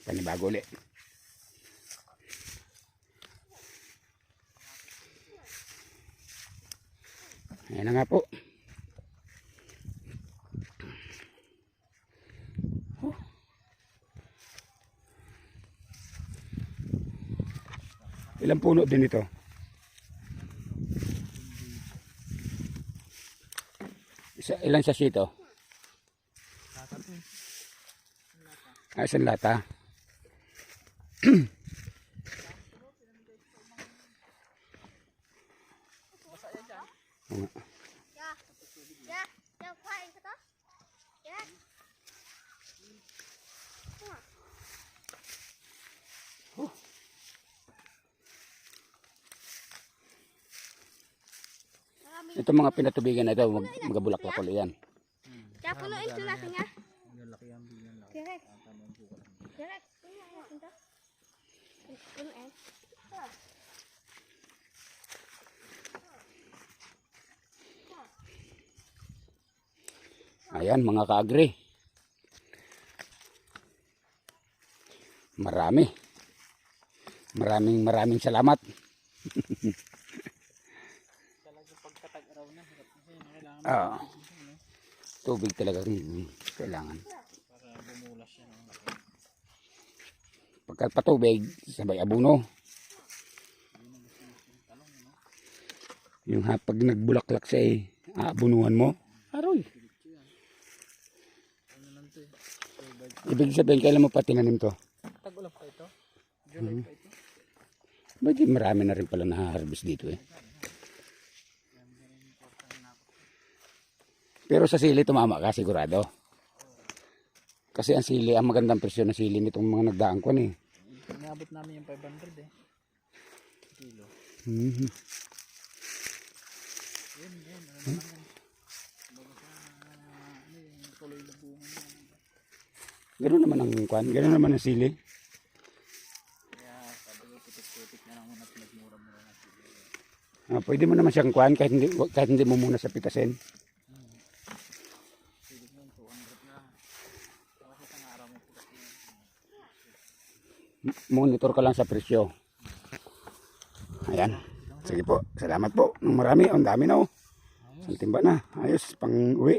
Panibago ulit. Ayan na nga po. Ilang puno din ito? Ilang sachet ito? Isang lata. Ito mga pinatubigan na ito, magabulaklak ulit yan. Kaya puno ito natin nga. Direk. Puno eh. Ayan mga kaagri. Maraming salamat. Tubig talaga kailangan. Pagkat patubig, sabay abuno. Yung pag nagbulaklak siya aabunuhan mo. Aroy. Ibig sabihin, kailan mo pa tinanim to? Tag-ulan pa ito? July pa ito? Ba't marami na rin pala na-harvest dito eh. Pero sa sili tumama ka sigurado. Kasi ang sili, ang magandang presyo ng sili nitong mga nagdaan ko eh. Inabot namin yung 500 eh. Kilo. Ganoon naman ang kwan, ganoon naman ang sili. Kaya sabi ko putik-putik na lang muna pinagmura-mura na sili. Pwede mo naman siyang kwan kahit hindi mo muna sa pitasin. Sili mo 200 na. Kasi isang araw mo putak na. Monitor ka lang sa presyo. Ayan. Sige po, salamat po. Marami, ang dami na oh. Ang timba na. Ayos, pang uwi.